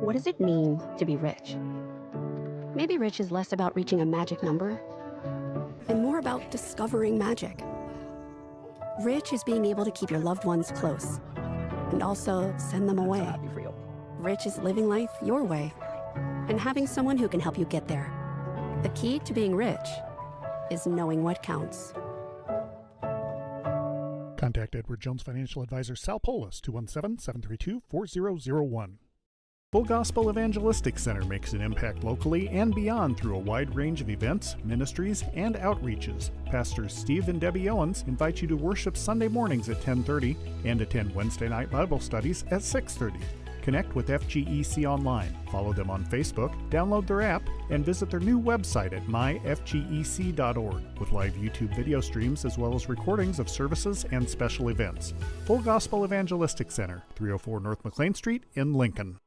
What does it mean to be rich? Maybe rich is less about reaching a magic number and more about discovering magic. Rich is being able to keep your loved ones close and also send them away. Rich is living life your way and having someone who can help you get there. The key to being rich is knowing what counts. Contact Edward Jones Financial Advisor Sal Polis, 217-732-4001. Full Gospel Evangelistic Center makes an impact locally and beyond through a wide range of events, ministries, and outreaches. Pastors Steve and Debbie Owens invite you to worship Sunday mornings at 10:30 and attend Wednesday night Bible studies at 6:30. Connect with FGEC online, follow them on Facebook, download their app, and visit their new website at myfgec.org with live YouTube video streams as well as recordings of services and special events. Full Gospel Evangelistic Center, 304 North McLean Street in Lincoln.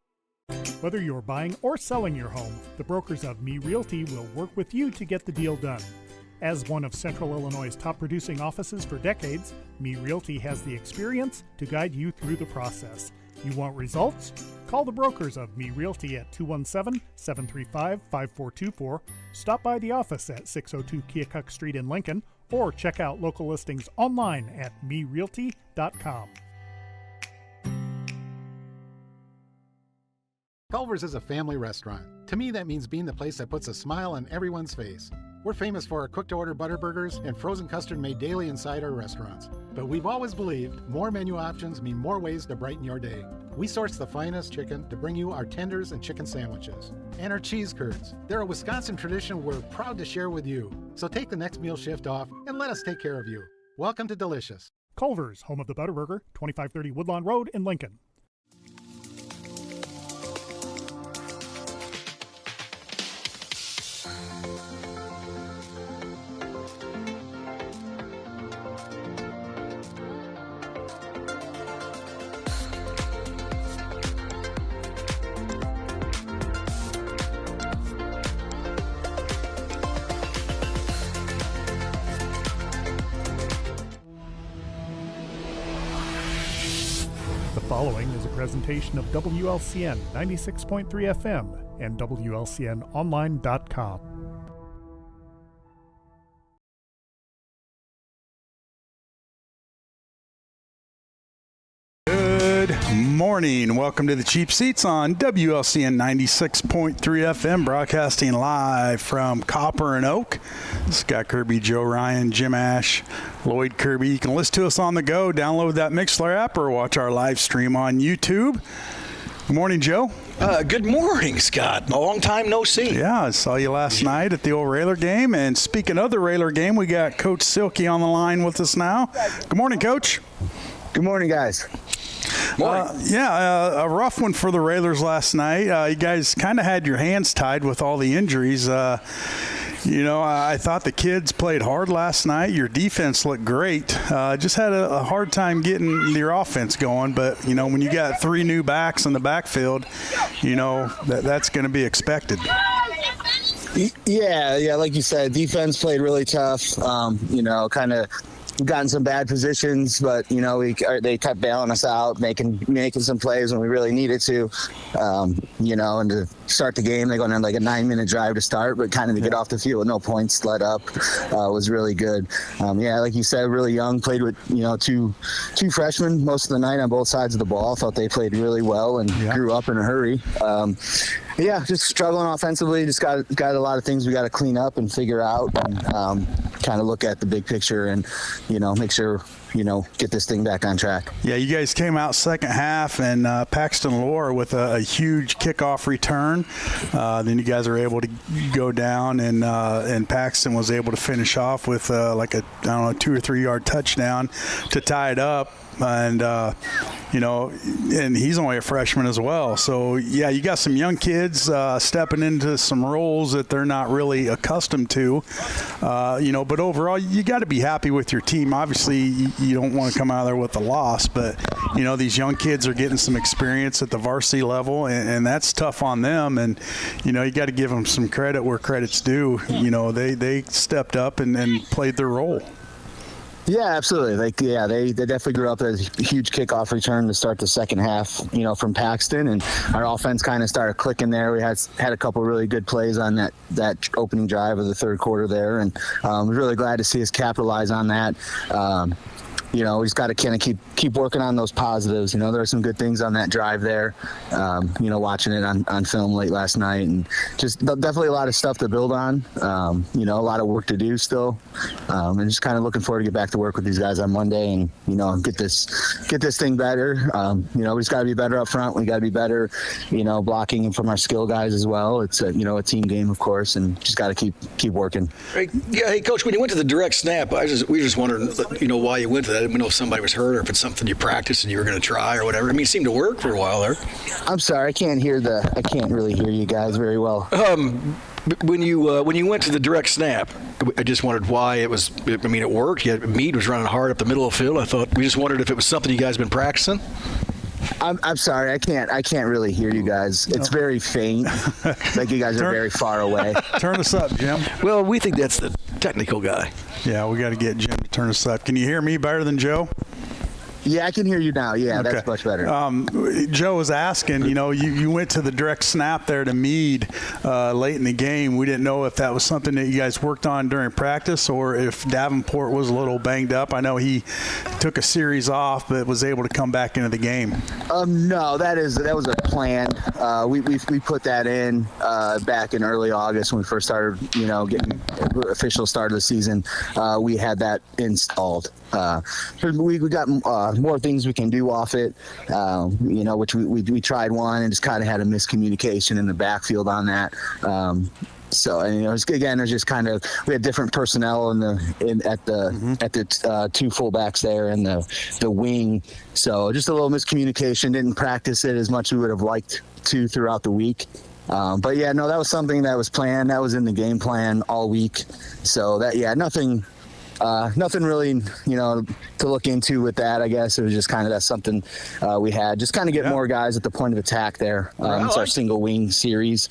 Whether you're buying or selling your home, the brokers of Me Realty will work with you to get the deal done. As one of Central Illinois' top producing offices for decades, Me Realty has the experience to guide you through the process. You want results? Call the brokers of Me Realty at 217-735-5424, stop by the office at 602 Keokuk Street in Lincoln, or check out local listings online at merealty.com. Culver's is a family restaurant. To me, that means being the place that puts a smile on everyone's face. We're famous for our cooked-to-order butter burgers and frozen custard made daily inside our restaurants. But we've always believed more menu options mean more ways to brighten your day. We source the finest chicken to bring you our tenders and chicken sandwiches. And our cheese curds. They're a Wisconsin tradition we're proud to share with you. So take the next meal shift off and let us take care of you. Welcome to Delicious. Culver's, home of the Butterburger, 2530 Woodlawn Road in Lincoln. The following is a presentation of WLCN 96.3 FM and WLCNonline.com. Good morning. Welcome to the Cheap Seats on WLCN 96.3 FM, broadcasting live from Copper and Oak. Scott Kirby, Joe Ryan, Jim Ash, Lloyd Kirby. You can listen to us on the go, download that Mixlr app, or watch our live stream on YouTube. Good morning, Joe. Good morning, Scott. A long time no see. Yeah, I saw you last night at the old Railer game. And speaking of the Railer game, we got Coach Silky on the line with us now. Good morning, Coach. Good morning, guys. A rough one for the Railers last night. You guys kind of had your hands tied with all the injuries. I thought the kids played hard last night. Your defense looked great. Just had a hard time getting your offense going. But, when you got three new backs in the backfield, that's going to be expected. Yeah, like you said, defense played really tough. Kind of gotten some bad positions, but they kept bailing us out, making some plays when we really needed to. And to start the game, they go on like a 9-minute drive to start, but kind of to get off the field with no points let up was really good. Like you said, really young, played with two freshmen most of the night on both sides of the ball. Thought they played really well and grew up in a hurry. Just struggling offensively. Just got a lot of things we got to clean up and figure out, and kind of look at the big picture and make sure get this thing back on track. Yeah, you guys came out second half, and Paxton Lohr with a huge kickoff return. Then you guys are able to go down, and Paxton was able to finish off with 2 or 3 yard touchdown to tie it up. And and he's only a freshman as well. So, you got some young kids stepping into some roles that they're not really accustomed to. But overall, you got to be happy with your team. Obviously, you don't want to come out of there with a loss, but, these young kids are getting some experience at the varsity level, and that's tough on them. And, you got to give them some credit where credit's due. They stepped up and played their role. Yeah, absolutely. They definitely grew up as a huge kickoff return to start the second half, from Paxton, and our offense kind of started clicking there. We had a couple really good plays on that opening drive of the third quarter there, and we're really glad to see us capitalize on that. We just got to kind of keep working on those positives. There are some good things on that drive there. Watching it on film late last night, and just definitely a lot of stuff to build on. A lot of work to do still, and just kind of looking forward to get back to work with these guys on Monday and get this thing better. We just got to be better up front. We got to be better, blocking from our skill guys as well. It's a team game, of course, and just got to keep working. Hey, Coach, when you went to the direct snap, we just wondered, why you went to that. I didn't know if somebody was hurt or if it's something you practiced and you were going to try or whatever. I mean, it seemed to work for a while there. I'm sorry, I can't really hear you guys very well. When you went to the direct snap, I just wondered why it was. I mean, it worked. Meade was running hard up the middle of the field. We just wondered if it was something you guys been practicing. I'm sorry, I can't really hear you guys. It's very faint, like you guys are very far away. Turn us up, Jim. Well, we think that's the technical guy. Yeah, we got to get Jim to turn us up. Can you hear me better than Joe? Yeah, I can hear you now. Yeah, okay. That's much better. Joe was asking, you went to the direct snap there to Meade late in the game. We didn't know if that was something that you guys worked on during practice or if Davenport was a little banged up. I know he took a series off but was able to come back into the game. No, that was a plan. We put that in back in early August when we first started, getting official start of the season. We had that installed. We got more things we can do off it, which we tried one and just kind of had a miscommunication in the backfield on that. There's just kind of, we had different personnel at the two fullbacks there and the wing. So just a little miscommunication. Didn't practice it as much as we would have liked to throughout the week. That was something that was planned. That was in the game plan all week. So nothing really, to look into with that. I guess it was just kind of that's something we had. Just kind of get more guys at the point of attack there. It's our single wing series.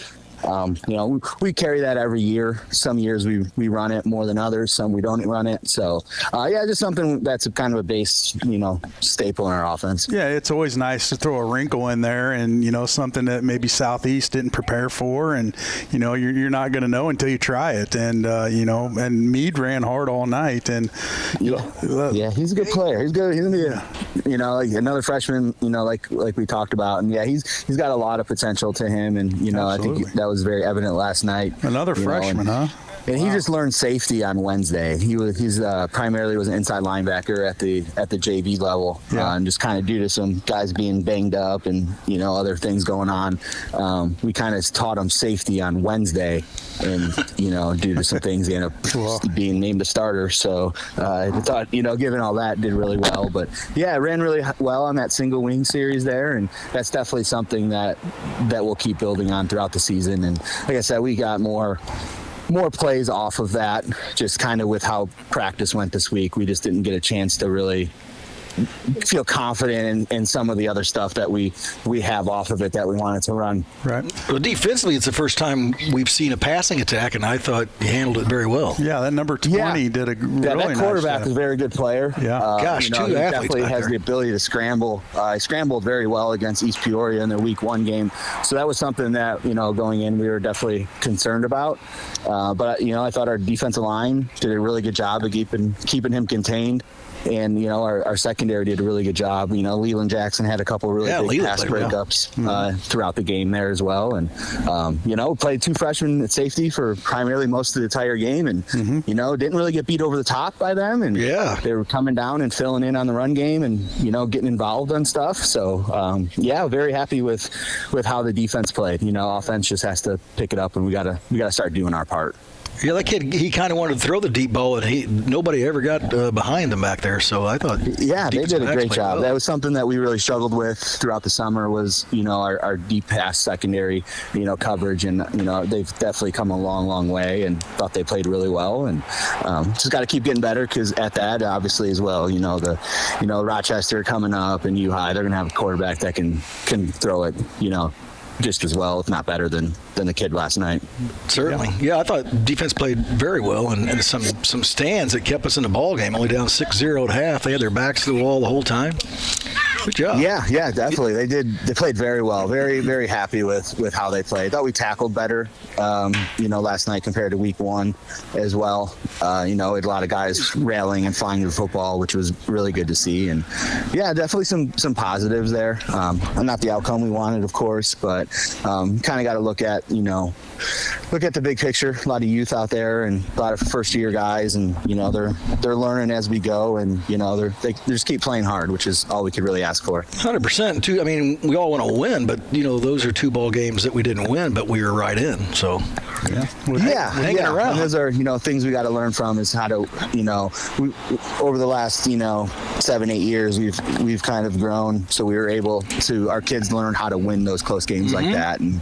We carry that every year. Some years we run it more than others. Some we don't run it. So, just something that's kind of a base, staple in our offense. Yeah, it's always nice to throw a wrinkle in there and, something that maybe Southeast didn't prepare for. And, you're not going to know until you try it. And, and Meade ran hard all night. And, he's a good player. He's good. He's going to be, like another freshman, like we talked about. And, he's got a lot of potential to him. And, I think that was very evident last night. Another freshman, huh? And he just learned safety on Wednesday. He's primarily was an inside linebacker at the JV level, and just kind of due to some guys being banged up and other things going on, we kind of taught him safety on Wednesday, and due to some things he ended up being named a starter. So I thought given all that, did really well. But ran really well on that single wing series there, and that's definitely something that we'll keep building on throughout the season. And like I said, we got more plays off of that, just kind of with how practice went this week. We just didn't get a chance to really feel confident in some of the other stuff that we have off of it that we wanted to run. Right. Well, defensively, it's the first time we've seen a passing attack, and I thought you handled it very well. Yeah, that number 20 did a really nice job. That quarterback is a very good player. Yeah. He athletes definitely has the ability to scramble. He scrambled very well against East Peoria in their Week 1 game. So that was something that, going in, we were definitely concerned about. But I thought our defensive line did a really good job of keeping him contained. And, our secondary did a really good job. Leland Jackson had a couple really big pass breakups throughout the game there as well. And, played two freshmen at safety for primarily most of the entire game. And, didn't really get beat over the top by them. And they were coming down and filling in on the run game and, getting involved on stuff. So, very happy with how the defense played. Offense just has to pick it up, and we gotta start doing our part. Yeah, that kid, he kind of wanted to throw the deep ball, and nobody ever got behind him back there. So I thought, they did a great job. That was something that we really struggled with throughout the summer was, our deep pass secondary, coverage, and they've definitely come a long, long way, and thought they played really well, and just got to keep getting better because at that, obviously as well, Rochester coming up and U High, they're gonna have a quarterback that can throw it, just as well, if not better than the kid last night. Certainly. Yeah, I thought defense played very well, and some stands that kept us in the ball game, only down 6-0 at half. They had their backs to the wall the whole time. Good job. Yeah, definitely. They played very well. Very, very happy with how they played. Thought we tackled better, last night compared to week 1 as well. We had a lot of guys railing and flying to the football, which was really good to see. And yeah, definitely some positives there. Not the outcome we wanted, of course, but kind of got to look at the big picture. A lot of youth out there and a lot of first-year guys, and they're learning as we go, and they just keep playing hard, which is all we could really ask for. 100%. Too. I mean, we all want to win, but those are 2 ball games that we didn't win, but we were right in. So hanging around. And those are things we got to learn from, is how to over the last 7-8 years we've kind of grown, so we were able to, our kids learn how to win those close games like that, and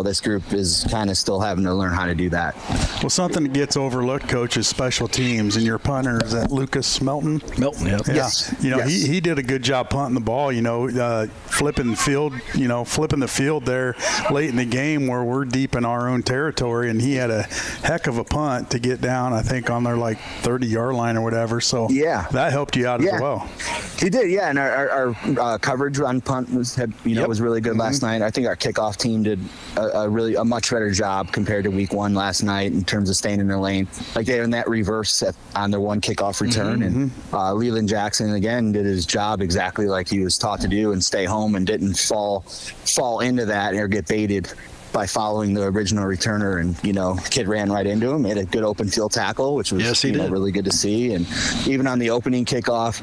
this group is kind of still having to learn how to do that. Well, something that gets overlooked, Coach, is special teams, and your punter is that Lucas Melton. Yeah. Yes. He did a good job punting the ball. Flipping the field there late in the game where we're deep in our own territory, and he had a heck of a punt to get down, I think, on their 30-yard line or whatever. So that helped you out as well. He did, yeah. And our coverage on punt was really good last night. I think our kickoff team did a much better job compared to week 1 last night in terms of staying in their lane. They were in that reverse on their one kickoff return, and Leland Jackson again did his job exactly like he was taught to do, and stay home and didn't fall into that or get baited by following the original returner. And kid ran right into him, made a good open field tackle, which was really good to see. And even on the opening kickoff,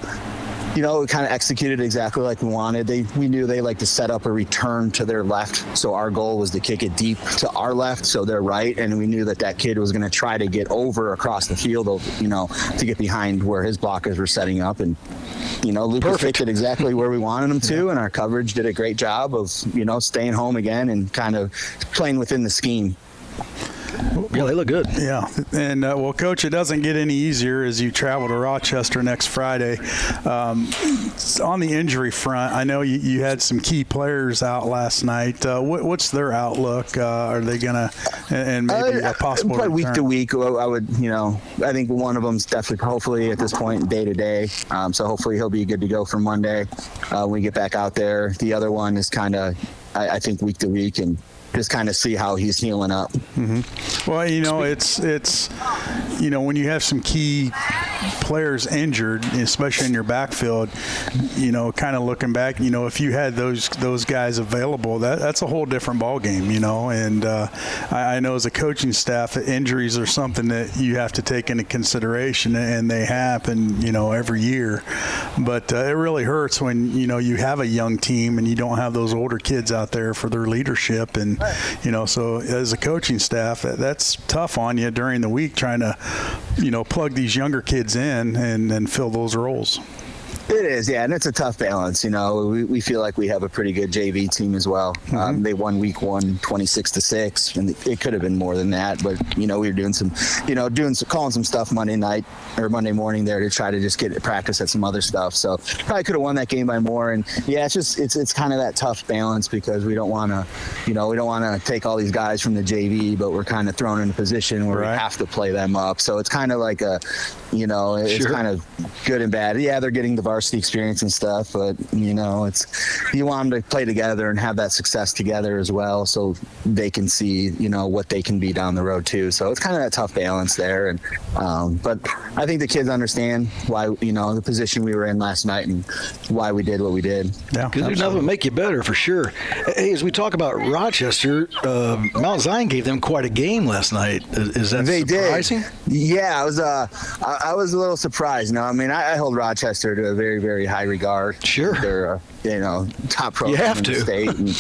we kind of executed exactly like we wanted. We knew they like to set up a return to their left, so our goal was to kick it deep to our left, so they're right, and we knew that kid was going to try to get over across the field, to get behind where his blockers were setting up. And Lucas picked it exactly where we wanted him to, and our coverage did a great job of staying home again and kind of playing within the scheme. Yeah, they look good. Yeah. And, Coach, it doesn't get any easier as you travel to Rochester next Friday. On the injury front, I know you had some key players out last night. What's their outlook? Are they going to – and maybe a possible probably return? Week to week, I would, I think one of them's definitely, hopefully, at this point, day to day. So hopefully he'll be good to go for Monday when we get back out there. The other one is kind of, I think, week to week, and just kind of see how he's healing up. Mm-hmm. Well, it's when you have some key players injured, especially in your backfield, kind of looking back, if you had those guys available, that's a whole different ball game, and I know as a coaching staff, injuries are something that you have to take into consideration, and they happen, every year. But it really hurts when, you have a young team and you don't have those older kids out there for their leadership. And, so as a coaching staff, that's tough on you during the week trying to, plug these younger kids in and fill those roles. It is, yeah, and it's a tough balance. We feel like we have a pretty good JV team as well. They won week 1, 26-6, and it could have been more than that. But we were doing calling some stuff Monday night or Monday morning there to try to just get practice at some other stuff. So probably could have won that game by more. And yeah, it's kind of that tough balance, because we don't want to take all these guys from the JV, but we're kind of thrown in a position where we have to play them up. So it's kind of like it's kind of good and bad. Yeah, they're getting the varsity experience and stuff, but it's, you want them to play together and have that success together as well, so they can see what they can be down the road too. So it's kind of that tough balance there. And but I think the kids understand why the position we were in last night and why we did what we did. Yeah, because there's nothing to make you better, for sure. Hey, as we talk about Rochester, Mount Zion gave them quite a game last night. Is that surprising? Did. Yeah, I was a little surprised. No, I mean, I hold Rochester to a very, very high regard. Sure. They're top program in the state. And,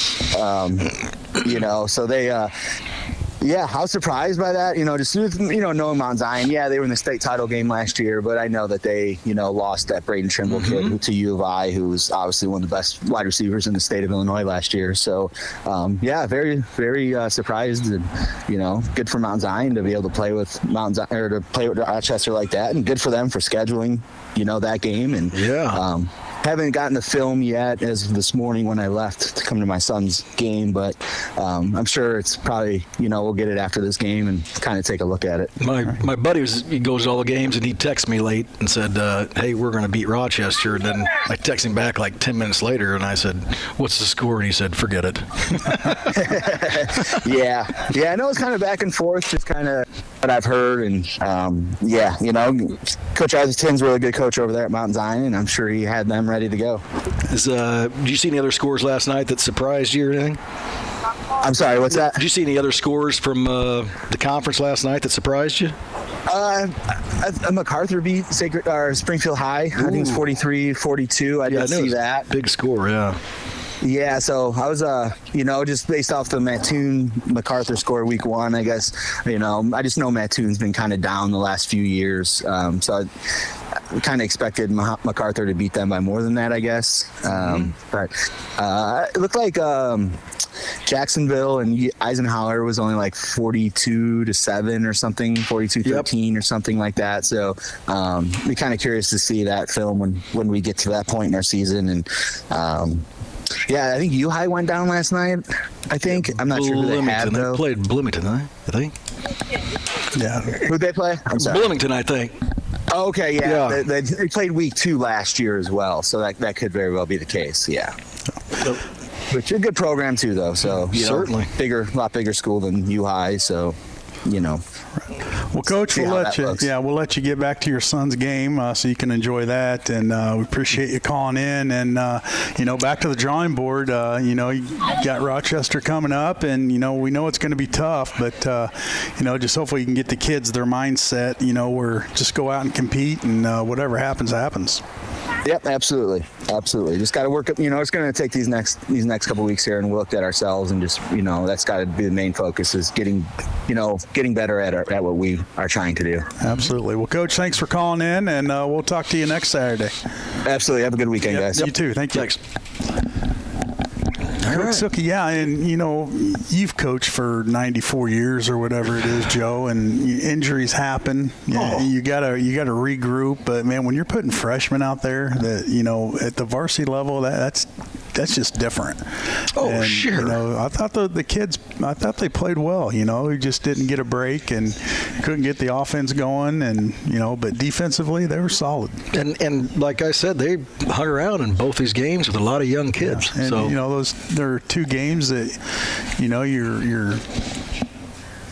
so they I was surprised by that. Just knowing Mount Zion. Yeah, they were in the state title game last year, but I know that they lost that Braden Trimble kid to U of I, who was obviously one of the best wide receivers in the state of Illinois last year. So very, very surprised, and good for Mount Zion to be able to play with Mount Zion, or to play with Rochester like that, and good for them for scheduling that game. And haven't gotten the film yet as of this morning when I left to come to my son's game, but I'm sure it's probably, we'll get it after this game and kind of take a look at it. My buddy he goes to all the games, and he texted me late and said, hey, we're going to beat Rochester. And then I texted him back like 10 minutes later, and I said, what's the score? And he said, forget it. Yeah, I know it's kind of back and forth, just kind of what I've heard. And, Coach Isaacton's a really good coach over there at Mount Zion, and I'm sure he had them ready to go. Did you see any other scores last night that surprised you or anything? I'm sorry, what's that? Did you see any other scores from the conference last night that surprised you? MacArthur beat Springfield High. I think it was 43-42. I didn't see that. Big score, yeah. Yeah, so I was, just based off the Mattoon-MacArthur score week 1, I guess, I just know Mattoon's been kind of down the last few years. So I kind of expected MacArthur to beat them by more than that, I guess. But it looked like Jacksonville and Eisenhower was only like 42-7 or something, 42-13 or something like that. So we're kind of curious to see that film when we get to that point in our season. And I think U-High went down last night. I think I'm not sure who they had though. They played Bloomington, I think. Yeah. Who'd they play? I'm sorry. Bloomington, I think. Oh, okay, yeah. They played week 2 last year as well, so that could very well be the case. Yeah. Which is a good program too, though. So certainly a lot bigger school than U-High. So Well, Coach, we'll let you get back to your son's game so you can enjoy that, and we appreciate you calling in. And back to the drawing board. You got Rochester coming up, and we know it's going to be tough, but just hopefully you can get the kids their mindset. Where just go out and compete, and whatever happens, happens. Yep, absolutely. Just got to work up. It's going to take these next couple of weeks here, and we looked at ourselves, and just that's got to be the main focus is getting better at what we are trying to do. Absolutely. Well, Coach, thanks for calling in, and we'll talk to you next Saturday. Absolutely. Have a good weekend, guys. You too. Thank you. Thanks. All right. Suki, yeah, and you've coached for 94 years or whatever it is, Joe, and injuries happen. Yeah, you gotta regroup. But man, when you're putting freshmen out there, that at the varsity level, that's just different. Sure. I thought the kids, they played well. We just didn't get a break and couldn't get the offense going, and but defensively they were solid. And like I said, they hung around in both these games with a lot of young kids. Yeah. And so there are 2 games that you're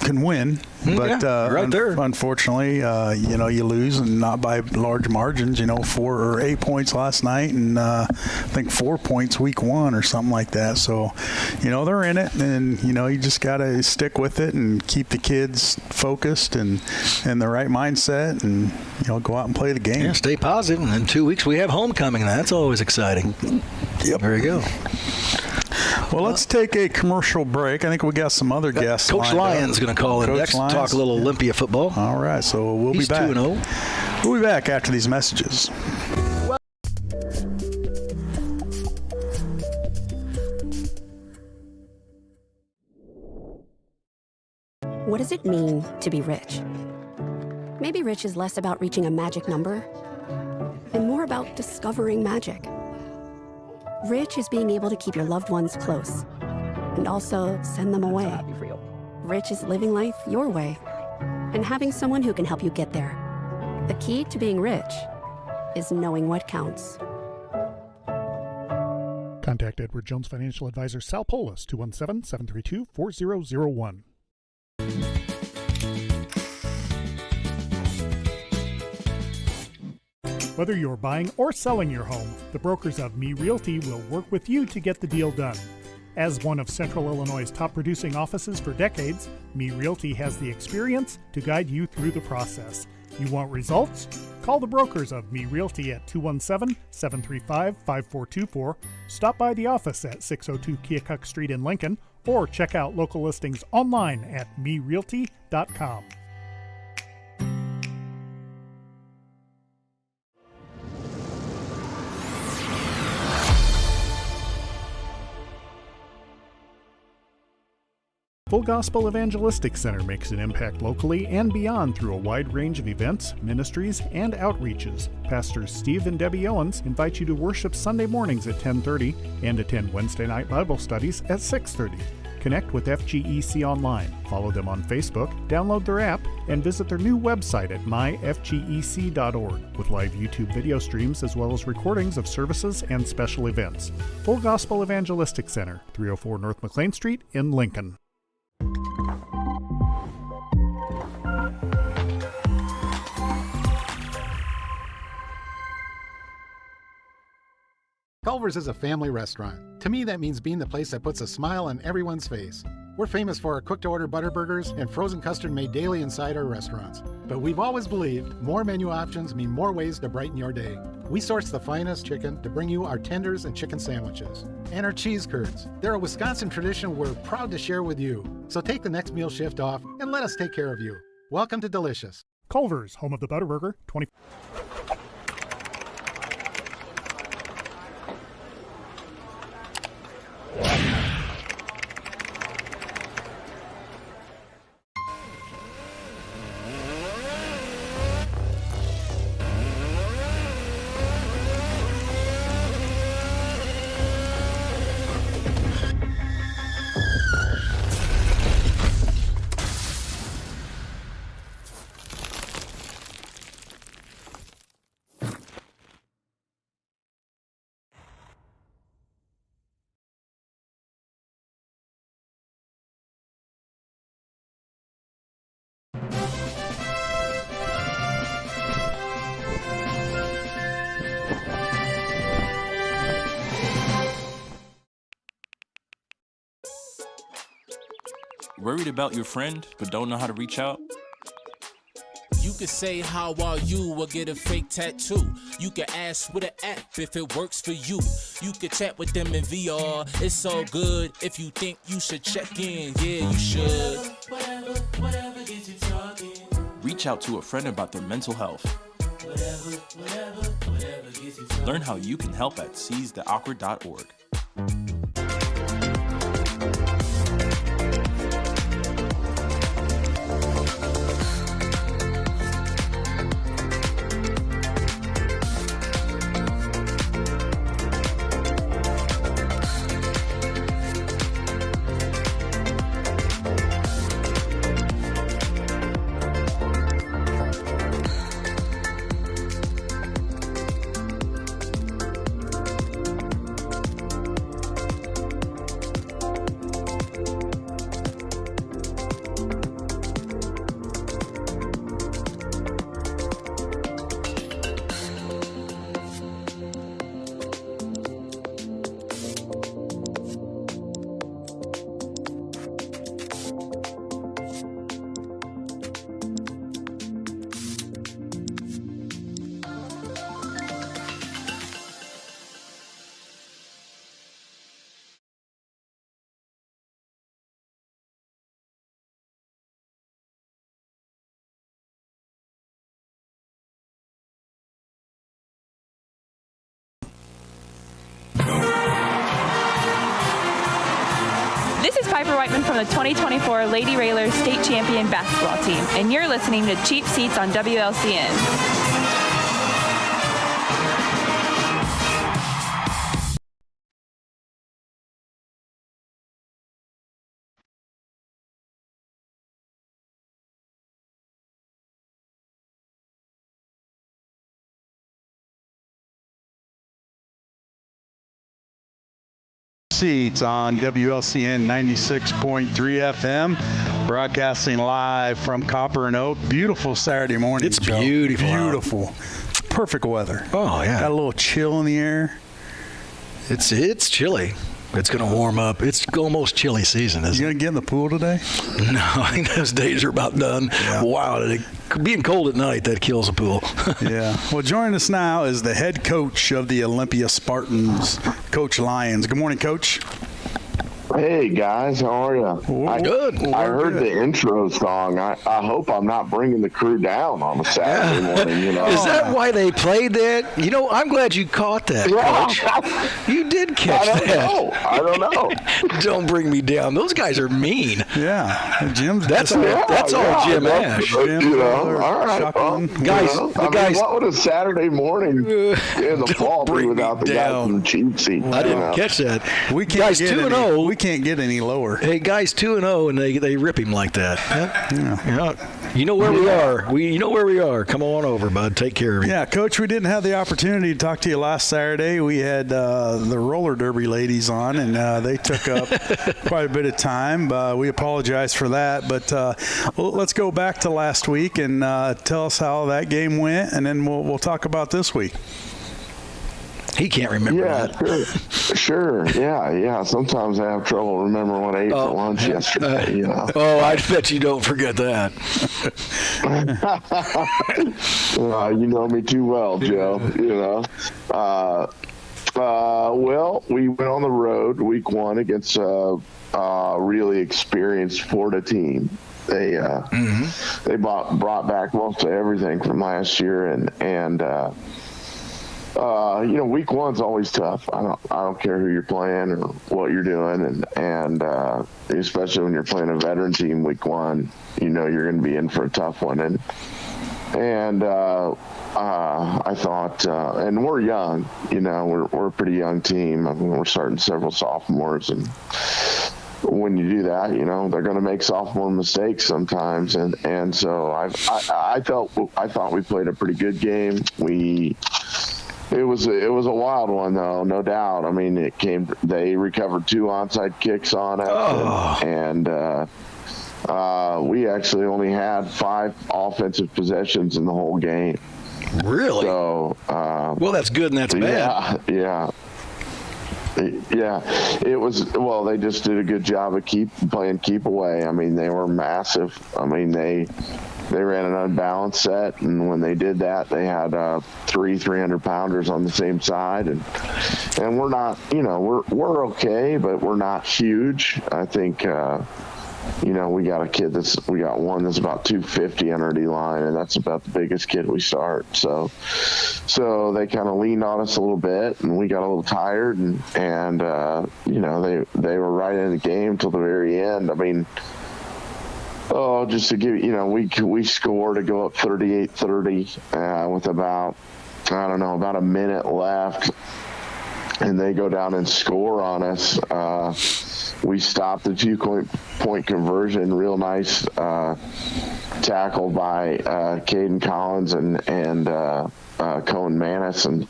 can win, but right there. Unfortunately, you lose, and not by large margins. 4 or 8 points last night, and I think 4 points week 1 or something like that. So, they're in it, and you just got to stick with it and keep the kids focused and the right mindset, and go out and play the game. Yeah, stay positive. And in 2 weeks we have homecoming. That's always exciting. Yep. There you go. Well, let's take a commercial break. I think we got some other guests. Coach Lyon's going to call in next to talk a little Olympia football. All right, so we'll be back. He's 2-0. We'll be back after these messages. What does it mean to be rich? Maybe rich is less about reaching a magic number and more about discovering magic. Rich is being able to keep your loved ones close and also send them away. Rich is living life your way and having someone who can help you get there. The key to being rich is knowing what counts. Contact Edward Jones Financial Advisor Sal Polis, 217-732-4001. Whether you're buying or selling your home, the brokers of Me Realty will work with you to get the deal done. As one of Central Illinois' top producing offices for decades, Me Realty has the experience to guide you through the process. You want results? Call the brokers of Me Realty at 217-735-5424, stop by the office at 602 Keokuk Street in Lincoln, or check out local listings online at merealty.com. Full Gospel Evangelistic Center makes an impact locally and beyond through a wide range of events, ministries, and outreaches. Pastors Steve and Debbie Owens invite you to worship Sunday mornings at 10:30 and attend Wednesday night Bible studies at 6:30. Connect with FGEC online, follow them on Facebook, download their app, and visit their new website at myfgec.org with live YouTube video streams as well as recordings of services and special events. Full Gospel Evangelistic Center, 304 North McLean Street in Lincoln. Culver's is a family restaurant. To me, that means being the place that puts a smile on everyone's face. We're famous for our cooked-to-order butter burgers and frozen custard made daily inside our restaurants. But we've always believed more menu options mean more ways to brighten your day. We source the finest chicken to bring you our tenders and chicken sandwiches. And our cheese curds. They're a Wisconsin tradition we're proud to share with you. So take the next meal shift off and let us take care of you. Welcome to Delicious. Culver's, home of the Butterburger, 20. Worried about your friend but don't know how to reach out? You can say how are you or get a fake tattoo. You can ask with an app if it works for you. You can chat with them in VR. It's so good. If you think you should check in, yeah, you should. Whatever gets you talking. Reach out to a friend about their mental health. Whatever gets you talking. Learn how you can help at seizetheawkward.org. This is Piper Whiteman from the 2024 Lady Railers State Champion Basketball Team, and you're listening to Cheap Seats on WLCN. Seats on WLCN 96.3 FM, broadcasting live from Copper and Oak. Beautiful Saturday morning. It's Joe. beautiful. Beautiful. Perfect weather. Oh, yeah. Got a little chill in the air. It's chilly. It's going to warm up. It's almost chilly season, isn't it? You going to get in the pool today? No, I think those days are about done. Yeah. Wow, being cold at night, that kills a pool. Yeah. Well, joining us now is the head coach of the Olympia Spartans, Coach Lyons. Good morning, Coach. Hey guys, how are you? Good. I heard the intro song. I hope I'm not bringing the crew down on a Saturday morning. You know, Is that why they played that? You know, I'm glad you caught that, Coach. You did catch that. I don't know. Don't bring me down. Those guys are mean. Yeah, Jim's. That's all Jim Ash. You know, all right, well, guys. you know, what would a Saturday morning in the fall be without the guys from Cheap Seats? I didn't catch that. We can't guys get 2-0. We can't get any lower. Hey, guys 2-0, and they rip him like that. Yeah. You know where we are. You know where we are. Come on over, bud. Take care of me. Yeah, Coach, we didn't have the opportunity to talk to you last Saturday. We had the roller derby ladies on, and they took up quite a bit of time. We apologize for that. But let's go back to last week and tell us how that game went, and then we'll talk about this week. He can't remember that. Sure. Yeah. Sometimes I have trouble remembering what I ate for lunch yesterday. You know. Oh, I bet you don't forget that. You know me too well, Joe. You know. Well, we went on the road week 1 against a really experienced Florida team. They brought back most of everything from last year, and you know, week 1's always tough. I don't care who you're playing or what you're doing, and especially when you're playing a veteran team week 1, you know you're going to be in for a tough one. And I thought, and we're young, you know, we're a pretty young team. I mean, we're starting several sophomores, and when you do that, you know, they're going to make sophomore mistakes sometimes. And so I thought we played a pretty good game. It was a wild one, though, no doubt. I mean, they recovered 2 onside kicks on us, and we actually only had 5 offensive possessions in the whole game. Really? So, well, that's good and that's bad. Yeah. It was, well, they just did a good job of playing keep away. I mean, they were massive. I mean, they ran an unbalanced set, and when they did that, they had 3 300-pounders on the same side, and we're not, you know, we're okay, but we're not huge. I think, you know, we got one that's about 250 on our D-line, and that's about the biggest kid we start. So they kind of leaned on us a little bit, and we got a little tired, and you know, they were right in the game till the very end. I mean, just to give you know, we scored to go up 38-30 with about a minute left, and they go down and score on us. We stopped the 2-point conversion. Real nice tackle by Caden Collins and Cohen Manis, and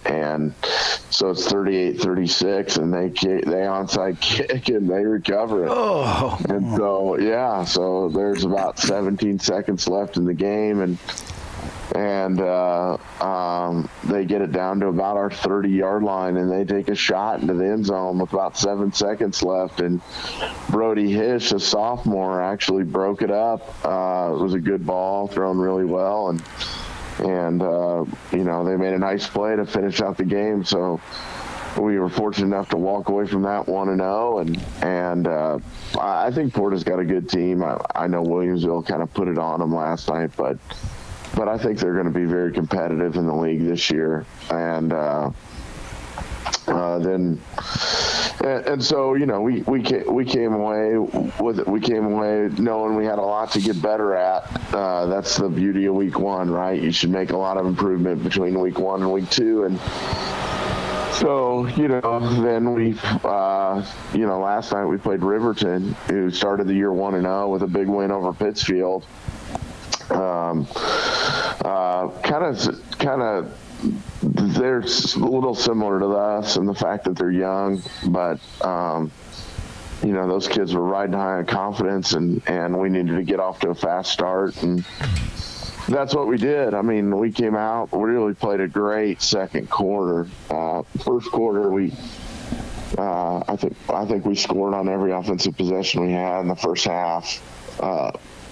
so it's 38-36, and they onside kick and they recover it. And so there's about 17 seconds left in the game, and they get it down to about our 30-yard line, and they take a shot into the end zone with about 7 seconds left, and Brody Hish, a sophomore, actually broke it up. It was a good ball, thrown really well, and you know, they made a nice play to finish out the game. So we were fortunate enough to walk away from that 1-0, and I think Florida's got a good team. I know Williamsville kind of put it on them last night, but I think they're going to be very competitive in the league this year. And so, you know, we came away knowing we had a lot to get better at. That's the beauty of week 1, right? You should make a lot of improvement between week 1 and week 2, and so, you know, then we, you know, last night we played Riverton, who started the year 1-0 with a big win over Pittsfield. Kind of, they're a little similar to us in the fact that they're young, but you know, those kids were riding high on confidence, and we needed to get off to a fast start, and that's what we did. I mean, we came out, we really played a great second quarter. First quarter, I think we scored on every offensive possession we had in the first half.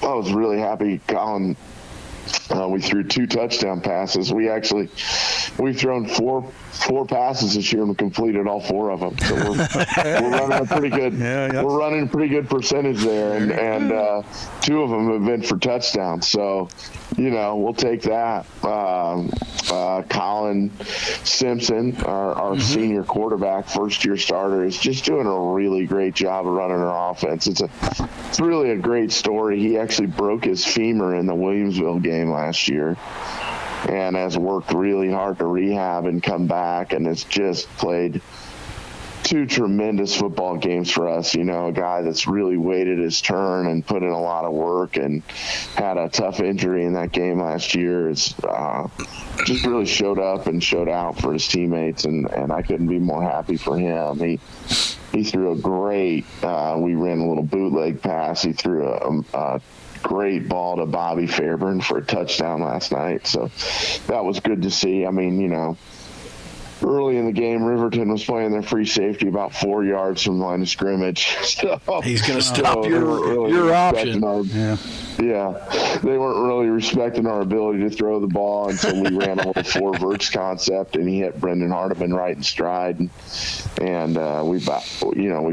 I was really happy Colin We threw 2 touchdown passes. We've thrown four passes this year and we completed all 4 of them. So we're running a pretty good. We're running a pretty good percentage there, and 2 of them have been for touchdowns. So, we'll take that. Colin Simpson, our senior quarterback, first-year starter, is just doing a really great job of running our offense. It's really a great story. He actually broke his femur in the Williamsville game last year and has worked really hard to rehab and come back, and has just played 2 tremendous football games for us. A guy that's really waited his turn and put in a lot of work and had a tough injury in that game last year. It's just really showed up and showed out for his teammates, and I couldn't be more happy for him. He threw a great, we ran a little bootleg pass. He threw a great ball to Bobby Fairburn for a touchdown last night. So that was good to see. I mean, early in the game, Riverton was playing their free safety about 4 yards from the line of scrimmage. So, he's going to stop your option. They weren't really respecting our ability to throw the ball until we ran a little 4 verts concept, and he hit Brendan Hardiman right in stride. And we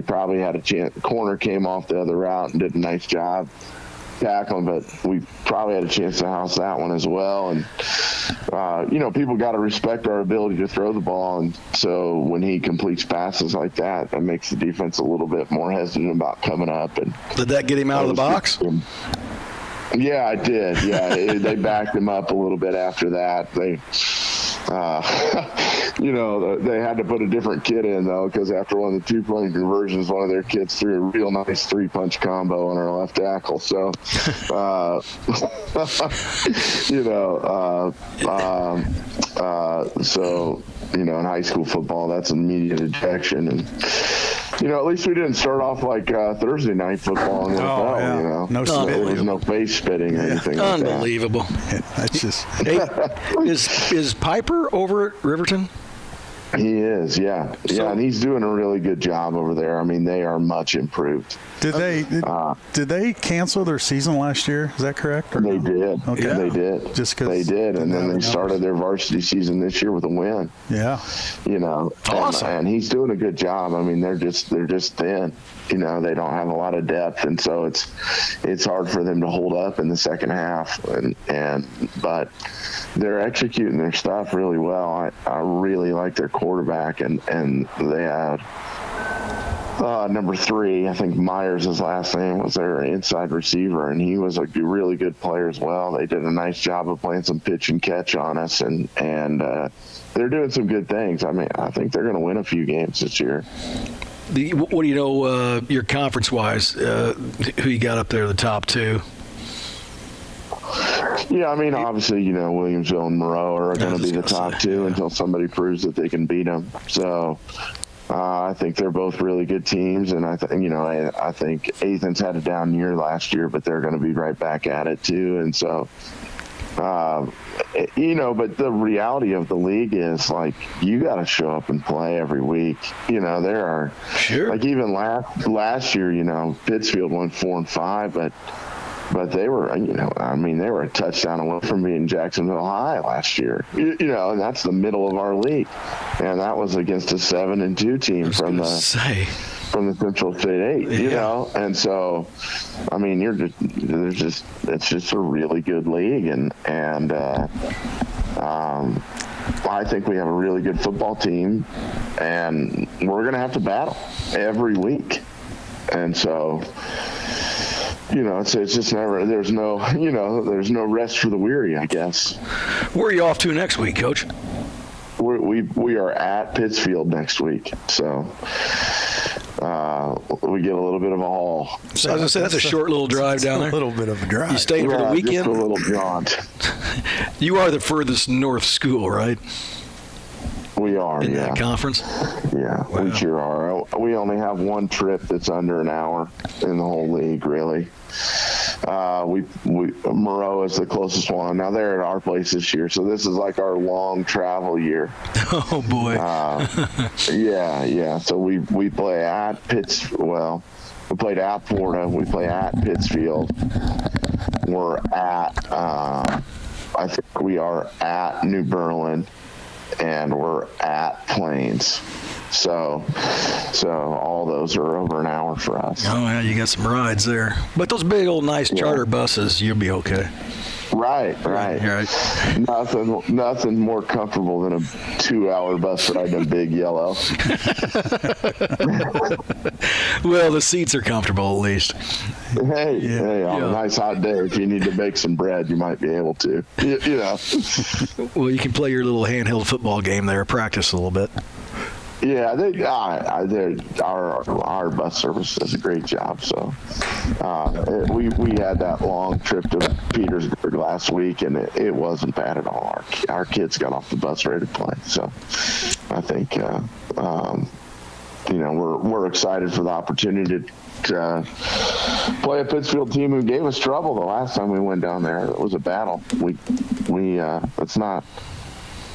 probably had a chance. The corner came off the other route and did a nice job tackling, but we probably had a chance to house that one as well. And people got to respect our ability to throw the ball, and so when he completes passes like that makes the defense a little bit more hesitant about coming up. And did that get him out of the box? Yeah, it did. Yeah, they backed him up a little bit after that. They they had to put a different kid in, though, because after one of the 2-point conversions, one of their kids threw a real nice 3-punch combo on our left tackle. So, in high school football, that's immediate ejection. And, at least we didn't start off like Thursday night football in the NFL, No there was no face spitting or anything like that. Unbelievable. That's just. Hey, is Piper over at Riverton? He is, yeah, and he's doing a really good job over there. I mean, they are much improved. Did they cancel their season last year? Is that correct? They did. Okay, they did. Just because they did, and then they started their varsity season this year with a win. Yeah, awesome. And he's doing a good job. I mean, they're just thin. They don't have a lot of depth, and so it's hard for them to hold up in the second half. But they're executing their stuff really well. I really like their quarterback, and they had number 3, I think Myers, his last name, was their inside receiver, and he was a really good player as well. They did a nice job of playing some pitch and catch on us, and they're doing some good things. I mean, I think they're going to win a few games this year. What do you know, your conference-wise, who you got up there, the top 2? Yeah, I mean, obviously, Williamsville and Moreau are going to be the top 2 until somebody proves that they can beat them. So I think they're both really good teams, and I think Athens had a down year last year, but they're going to be right back at it too. And so, but the reality of the league is, like, you got to show up and play every week. There are like even last year, Pittsfield went 4-5, but they were, they were a touchdown away from being Jacksonville High last year. And that's the middle of our league, and that was against a 7-2 team from the Central State 8. And so, I mean, it's just a really good league, and I think we have a really good football team, and we're going to have to battle every week, and so. It's just never. There's no rest for the weary, I guess. Where are you off to next week, Coach? We are at Pittsfield next week, so we get a little bit of a haul. So I was gonna say that's a short little drive down there. A little bit of a drive. You staying for the weekend? Just a little jaunt. You are the furthest north school, right? We are in that conference. Yeah, wow. We sure are. We only have one trip that's under an hour in the whole league, really. Moreau is the closest one. Now they're at our place this year, so this is like our long travel year. Oh boy. Yeah. So we play at we played at Florida. We play at Pittsfield. We're at I think we are at New Berlin and we're at Plains. So all those are over an hour for us. Oh, yeah, you got some rides there. But those big old nice charter buses, you'll be okay. Right. Nothing more comfortable than a 2-hour bus ride in Big Yellow. Well, the seats are comfortable at least. Hey, on a nice hot day, if you need to bake some bread, you might be able to. You know. Well, you can play your little handheld football game there, practice a little bit. Yeah, our bus service does a great job. So we had that long trip to Petersburg last week, and it wasn't bad at all. Our kids got off the bus ready to play. So I think we're excited for the opportunity to play a Pittsfield team who gave us trouble the last time we went down there. It was a battle. It's not.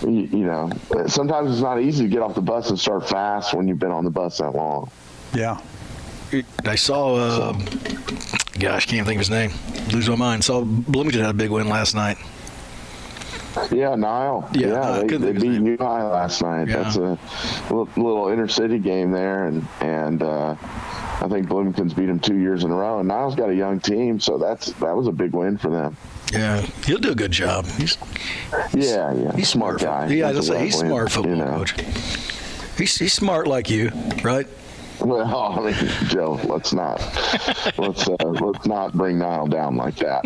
Sometimes it's not easy to get off the bus and start fast when you've been on the bus that long. Yeah. I saw, can't think of his name. Lose my mind. Saw Bloomington had a big win last night. Yeah, Nile. Yeah, they beat New Nile last night. Yeah. That's a little intercity game there, and I think Bloomington's beat them 2 years in a row. And Nile's got a young team, so that was a big win for them. Yeah, he'll do a good job. He's smart guy. Yeah, he's smart football coach. He's smart like you, right? Well, I mean, Joe, let's not bring Niall down like that.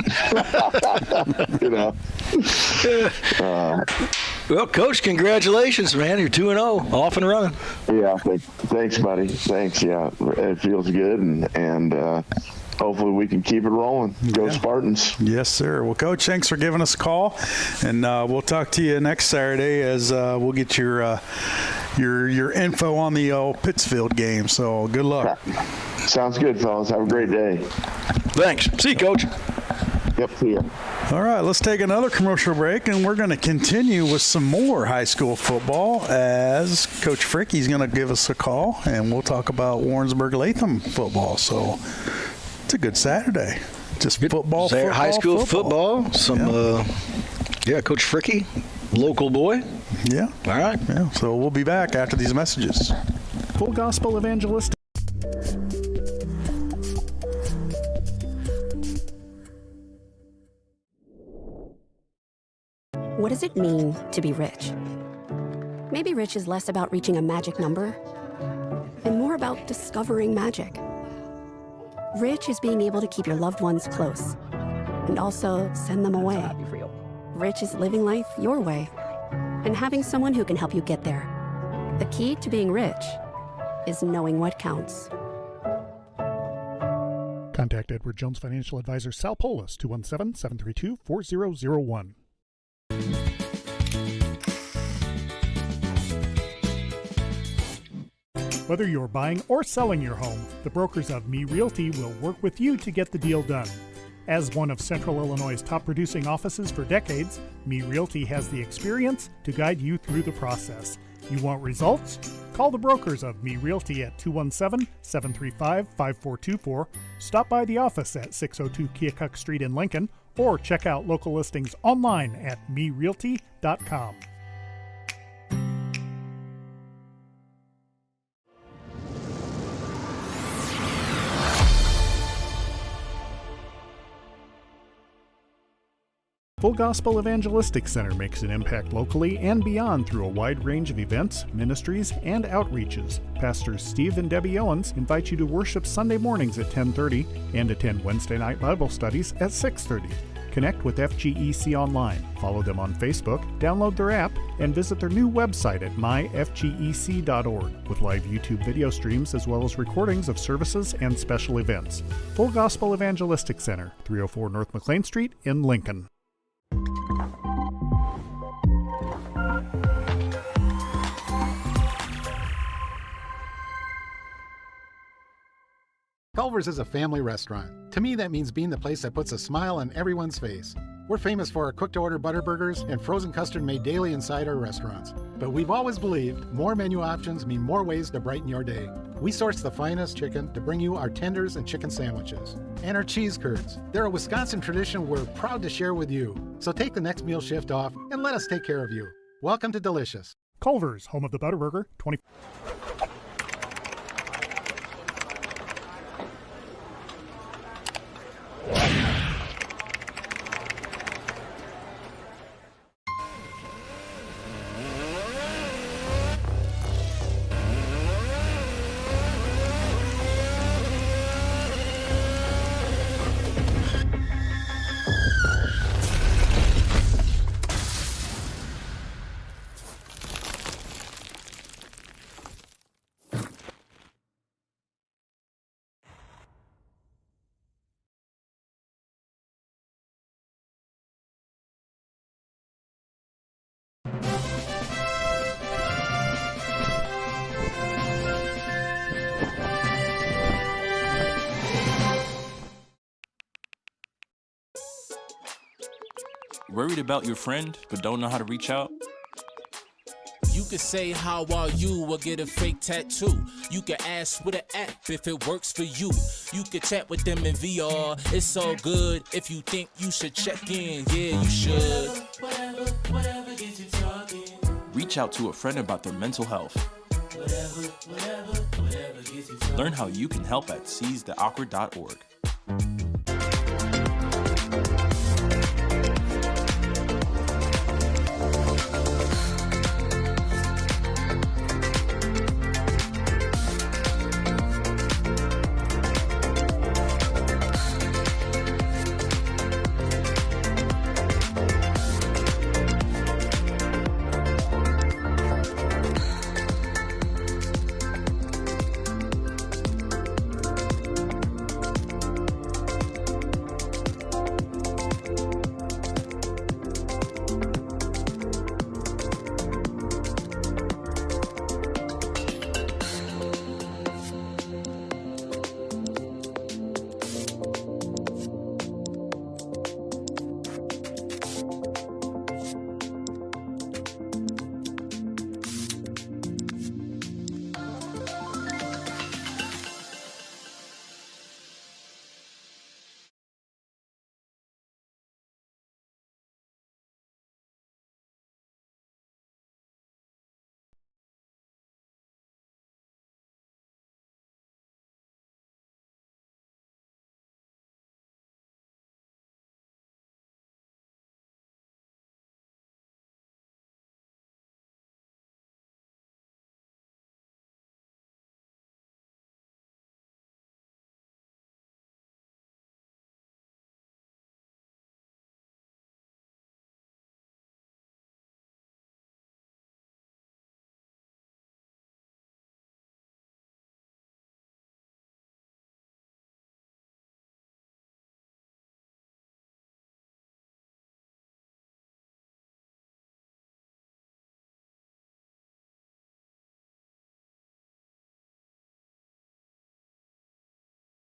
Well, Coach, congratulations, man! You're 2-0, off and running. Yeah, thanks, buddy. Thanks. Yeah, it feels good, and hopefully we can keep it rolling. Go Spartans. Yes, sir. Well, Coach, thanks for giving us a call, and we'll talk to you next Saturday as we'll get your info on the Pittsfield game. So good luck. Sounds good, fellas. Have a great day. Thanks. See you, Coach. Yep, see you. All right, let's take another commercial break, and we're going to continue with some more high school football as Coach Fricke's going to give us a call, and we'll talk about Warrensburg-Latham football. So it's a good Saturday. Just football, high school football. Some, Coach Fricke, local boy. Yeah. All right. Yeah. So we'll be back after these messages. Full Gospel Evangelistic. What does it mean to be rich? Maybe rich is less about reaching a magic number and more about discovering magic. Rich is being able to keep your loved ones close and also send them away. Rich is living life your way and having someone who can help you get there. The key to being rich is knowing what counts. Contact Edward Jones Financial Advisor Sal Polis, 217-732-4001. Whether you're buying or selling your home, the brokers of Me Realty will work with you to get the deal done. As one of Central Illinois' top producing offices for decades, Me Realty has the experience to guide you through the process. You want results? Call the brokers of Me Realty at 217-735-5424, stop by the office at 602 Keokuk Street in Lincoln, or check out local listings online at merealty.com. Full Gospel Evangelistic Center makes an impact locally and beyond through a wide range of events, ministries, and outreaches. Pastors Steve and Debbie Owens invite you to worship Sunday mornings at 10:30 and attend Wednesday night Bible studies at 6:30. Connect with FGEC online, follow them on Facebook, download their app, and visit their new website at myfgec.org with live YouTube video streams as well as recordings of services and special events. Full Gospel Evangelistic Center, 304 North McLean Street in Lincoln. Culver's is a family restaurant. To me, that means being the place that puts a smile on everyone's face. We're famous for our cooked-to-order butter burgers and frozen custard made daily inside our restaurants. But we've always believed more menu options mean more ways to brighten your day. We source the finest chicken to bring you our tenders and chicken sandwiches. And our cheese curds. They're a Wisconsin tradition we're proud to share with you. So take the next meal shift off and let us take care of you. Welcome to Delicious. Culver's, home of the Butterburger, 20. Worried about your friend, but don't know how to reach out? You could say how are you or get a fake tattoo. You could ask with an app if it works for you. You could chat with them in VR. It's so good. If you think you should check in, yeah, you should. Whatever gets you talking. Reach out to a friend about their mental health. Whatever gets you talking. Learn how you can help at seizetheawkward.org.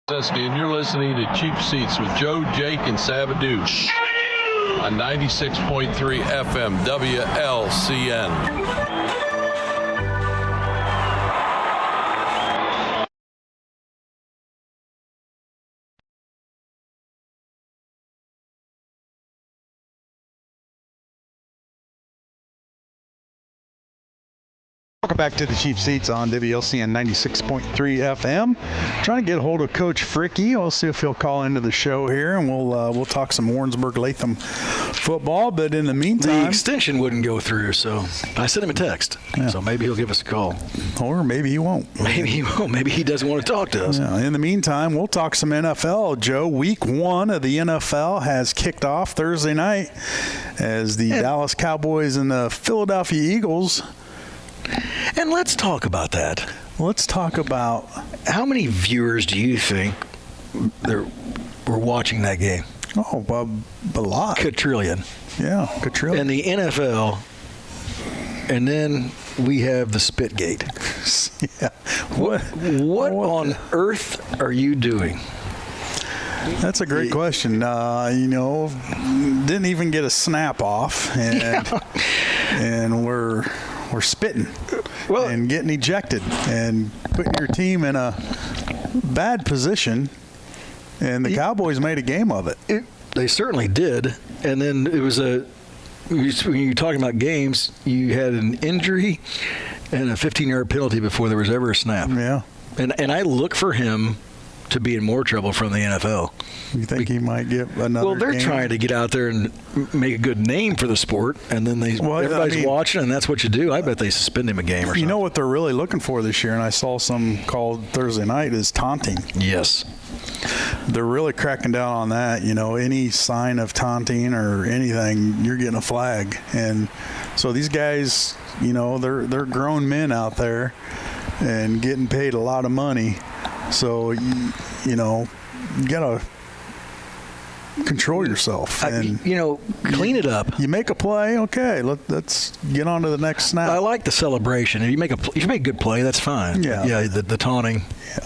And you're listening to Cheap Seats with Joe, Jake, and Sabadoo on 96.3 FM WLCN. Welcome back to the Cheap Seats on WLCN 96.3 FM. Trying to get a hold of Coach Fricky. We'll see if he'll call into the show here, and we'll talk some Warrensburg-Latham football. But in the meantime, the extension wouldn't go through, so I sent him a text. Yeah. So maybe he'll give us a call, or maybe he won't. Maybe he won't. Maybe he doesn't want to talk to us. Yeah. In the meantime, we'll talk some NFL. Joe, Week 1 of the NFL has kicked off Thursday night as the Dallas Cowboys and the Philadelphia Eagles. And let's talk about that. Let's talk about how many viewers do you think were watching that game? Oh, a lot. Quadrillion. Yeah, quadrillion. And the NFL and then we have the Spitgate. Yeah. What on earth are you doing? That's a great question. Didn't even get a snap off, and we're spitting and getting ejected and putting your team in a bad position. And the Cowboys made a game of it. They certainly did. And then it was when you're talking about games, you had an injury and a 15-yard penalty before there was ever a snap. Yeah. And I look for him to be in more trouble from the NFL. You think he might get another Well, they're game? trying to get out there and make a good name for the sport, and then everybody's watching, and that's what you do. I bet they suspend him a game or something. You know what they're really looking for this year, and I saw some called Thursday night, is taunting. Yes. They're really cracking down on that. Any sign of taunting or anything, you're getting a flag. And so these guys, they're grown men out there and getting paid a lot of money. So, you got to control yourself. And clean it up. You make a play, okay, let's get on to the next snap. I like the celebration. If you make a good play, that's fine. Yeah. The taunting,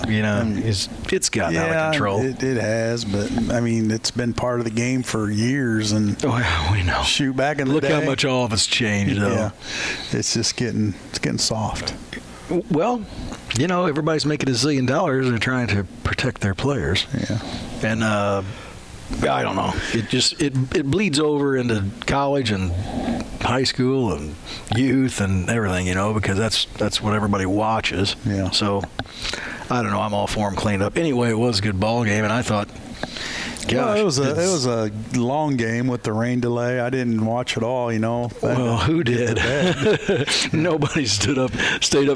it's gotten out of control. It has, but it's been part of the game for years. And we know. Shoot, back in the Look day, how much all of it's changed, though. Yeah, it's just getting soft. Well, everybody's making $1 zillion and they're trying to protect their players. Yeah. And I don't know. It bleeds over into college and high school and youth and everything, because that's what everybody watches. Yeah. So I don't know. I'm all for them cleaned up. Anyway, it was a good ball game, and I thought, gosh, it was a long game with the rain delay. I didn't watch it all, Well, who did? Nobody stayed up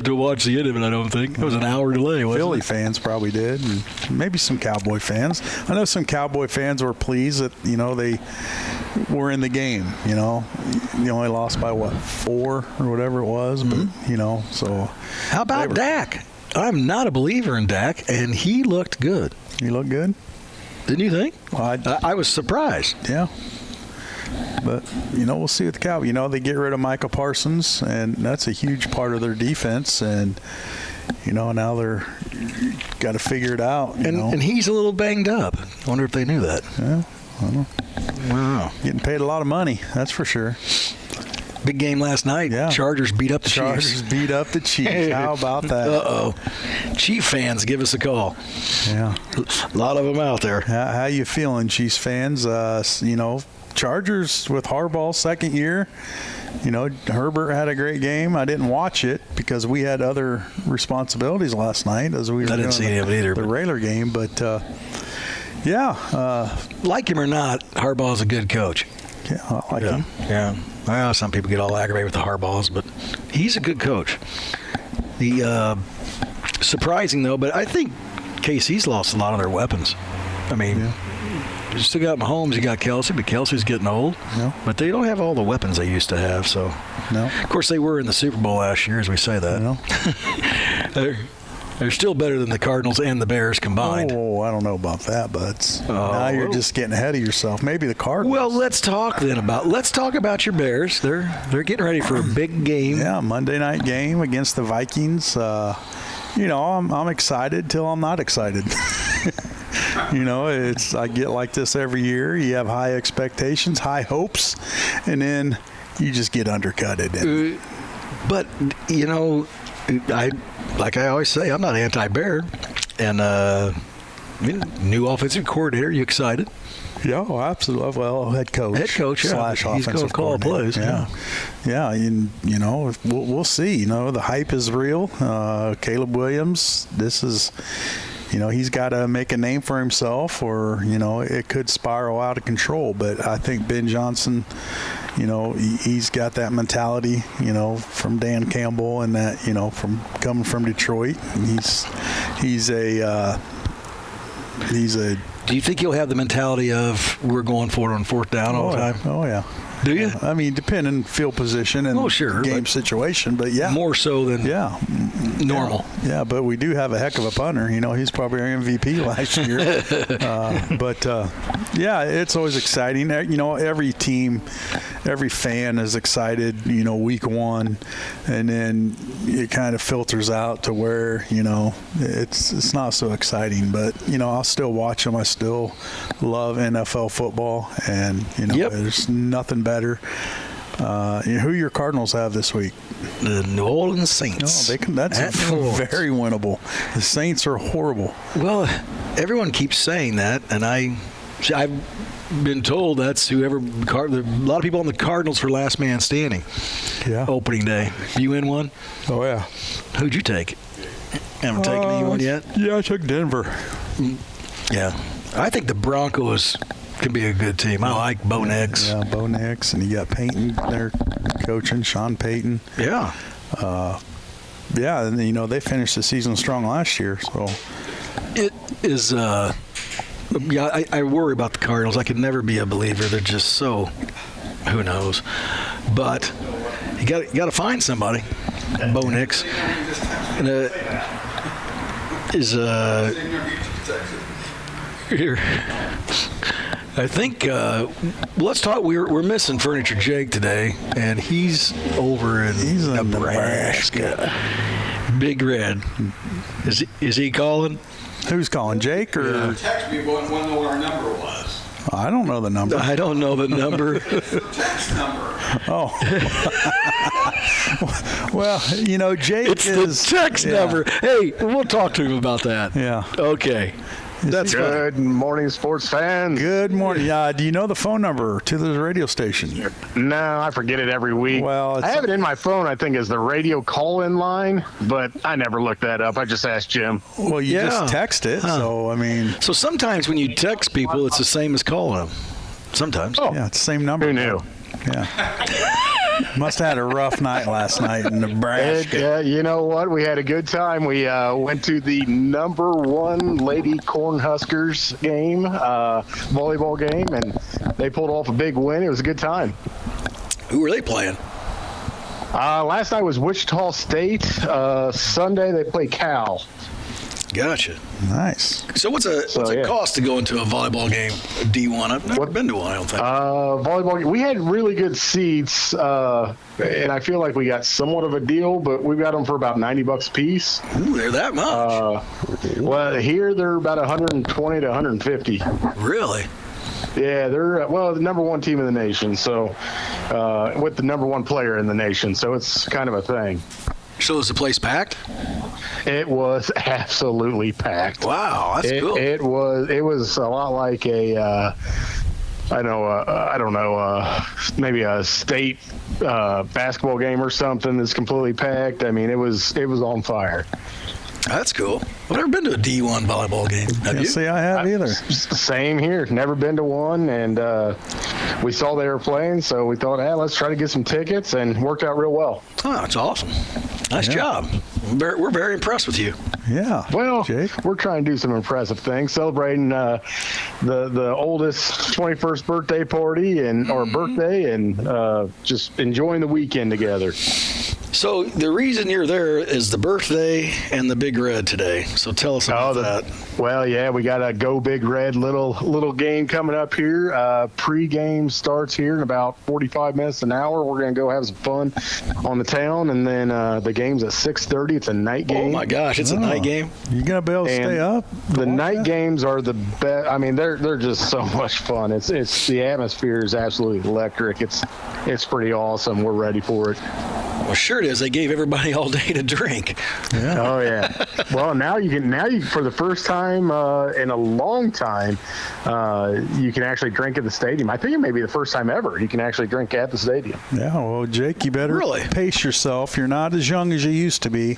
to watch the end of it, I don't think. It was an hour delay, wasn't Philly it? fans probably did, and maybe some Cowboy fans. I know some Cowboy fans were pleased that, they were in the game, You only lost by, 4 or whatever it was, but, so. How about Dak? I'm not a believer in Dak, and he looked good. He looked good? Didn't you think? Well, I was surprised. Yeah. But, we'll see with the Cowboys. They get rid of Michael Parsons, and that's a huge part of their defense. And, now they're got to figure it out. And he's a little banged up. I wonder if they knew that. Yeah. I don't know. Wow. Getting paid a lot of money, that's for sure. Big game last night. Yeah. Chargers beat up the Chiefs. Chargers beat up the Chiefs. How about that? Uh-oh. Chief fans, give us a call. Yeah. A lot of them out there. How you feeling, Chiefs fans? Chargers with Harbaugh, second year. Herbert had a great game. I didn't watch it because we had other responsibilities last night as we were I didn't see any of it either. The Raider game, but like him or not, Harbaugh's a good coach. Yeah, I like him. Yeah. Well, some people get all aggravated with the Harbaughs, but he's a good coach. Surprising, though, but I think KC's lost a lot of their weapons. You still got Mahomes, you got Kelsey, but Kelsey's getting old. Yeah. But they don't have all the weapons they used to have. So, no. Of course, they were in the Super Bowl last year, as we say that. They're still better than the Cardinals and the Bears combined. Oh, I don't know about that, but now you're just getting ahead of yourself. Maybe the Cardinals. Well, let's talk about your Bears. They're getting ready for a big game. Yeah, Monday night game against the Vikings. I'm excited till I'm not excited. I get like this every year. You have high expectations, high hopes, and then you just get undercutted. But like I always say, I'm not anti-Bear. And new offensive coordinator, you excited? Yeah, absolutely. Well, head coach. Yeah. He's going to call plays. Yeah. And, we'll see. The hype is real. Caleb Williams, this is, he's got to make a name for himself or, it could spiral out of control. But I think Ben Johnson, he's got that mentality, from Dan Campbell and that, from coming from Detroit. And he's a Do you think he'll have the mentality of we're going for it on fourth down all the time? Oh, yeah. Do you? Depending field position and game situation, but yeah. More so than... Yeah. normal. Yeah, but we do have a heck of a punter. He's probably our MVP last year. Yeah, it's always exciting. Every team, every fan is excited, week one. And then it kind of filters out to where, it's not so exciting. But, I'll still watch them. I still love NFL football. And, there's nothing better. Who your Cardinals have this week? The New Orleans Saints. That's very winnable. The Saints are horrible. Well, everyone keeps saying that, and I've been told that's whoever. A lot of people on the Cardinals for last man standing. Yeah. Opening day. You in one? Oh yeah. Who'd you take? Haven't taken anyone yet? Yeah, I took Denver. Yeah, I think the Broncos can be a good team. I like Bo Nix. Yeah, Bo Nix, and you got Payton there coaching, Sean Payton. Yeah. And they finished the season strong last year. So it is. I worry about the Cardinals. I could never be a believer. They're just so. Who knows? But you got to find somebody. Bo Nix. And, here. I think let's talk. We're missing Furniture Jake today, and he's over in Nebraska. Big Red. Is he calling? Who's calling, Jake or? Yeah. Text me when know what our number was. I don't know the number. I don't know the number. Text number. Oh. Well, Jake it's the text number. Hey, we'll talk to him about that. Yeah. Okay. That's good morning, sports fans. Good morning. Do you know the phone number to the radio station? No, I forget it every week. Well, I have it in my phone, I think, as the radio call-in line, but I never looked that up. I just asked Jim. Well, you just text it, so, I mean. So sometimes when you text people, it's the same as calling them. Sometimes. Oh. Yeah, it's the same number. Who knew? Yeah. Must have had a rough night last night in Nebraska. You know what? We had a good time. We went to the #1 Lady Cornhuskers game, volleyball game, and they pulled off a big win. It was a good time. Who were they playing? Last night was Wichita State. Sunday they play Cal. Gotcha. Nice. So what's it cost to go into a volleyball game, D1? I've never been to one, I don't think. Volleyball, we had really good seats, and I feel like we got somewhat of a deal, but we got them for about $90 a piece. Ooh, they're that much. Well, here they're about 120 to 150. Really? Yeah, they're the #1 team in the nation, so with the #1 player in the nation, so it's kind of a thing. So is the place packed? It was absolutely packed. Wow, that's cool. It was a lot like maybe a state basketball game or something that's completely packed. I mean, it was on fire. That's cool. I've never been to a D1 volleyball game. Have you? See, I have either. Same here. Never been to one, and we saw they were playing, so we thought, let's try to get some tickets, and worked out real well. Oh, that's awesome. Nice job. We're very impressed with you. Yeah. Well, Jake, we're trying to do some impressive things, celebrating the oldest 21st birthday party or birthday, and just enjoying the weekend together. So the reason you're there is the birthday and the Big Red today. So tell us about that. Well, yeah, we got a Go Big Red little game coming up here. Pre-game starts here in about 45 minutes, an hour. We're going to go have some fun on the town, and then the game's at 6:30. It's a night game. Oh my gosh, it's a night game. You gonna be able to stay up? The night games are the best. I mean, they're just so much fun. It's the atmosphere is absolutely electric. It's pretty awesome. We're ready for it. Well, sure it is. They gave everybody all day to drink. Yeah. Oh yeah. Well, now you for the first time in a long time, you can actually drink at the stadium. I think it may be the first time ever you can actually drink at the stadium. Yeah. Well, Jake, you better pace yourself. You're not as young as you used to be.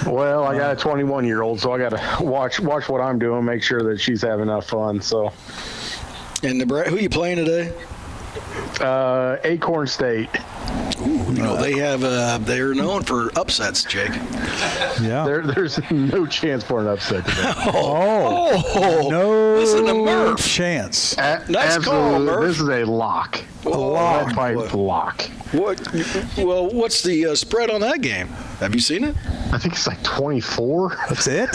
Well, I got a 21-year-old, so I got to watch what I'm doing, make sure that she's having enough fun. So. And who are you playing today? Acorn State. They're known for upsets, Jake. Yeah. There's no chance for an upset today. No chance. Nice call, Murph. This is a lock. A lock. Lock. What? Well, what's the spread on that game? Have you seen it? I think it's like 24. That's it?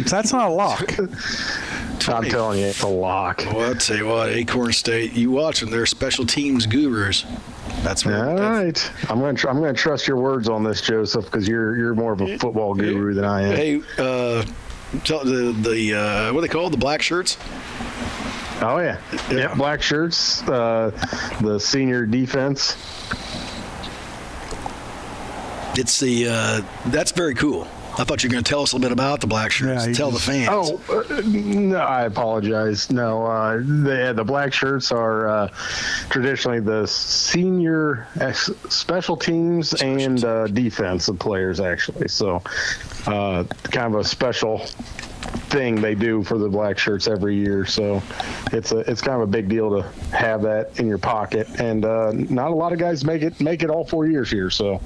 That's not a lock. I'm telling you, it's a lock. Well, I'll tell you what, Acorn State, you watch them. They're special teams gurus. That's right. All right. I'm gonna trust your words on this, Joseph, because you're more of a football guru than I am. Hey, tell the what are they called? The black shirts? Oh yeah. Yep, black shirts. The senior defense. It's that's very cool. I thought you were going to tell us a little bit about the black shirts. Tell the fans. No, I apologize. No, the black shirts are traditionally the senior special teams and defensive players, actually. So kind of a special thing they do for the black shirts every year. So it's kind of a big deal to have that in your pocket. And not a lot of guys make it all 4 years here. So.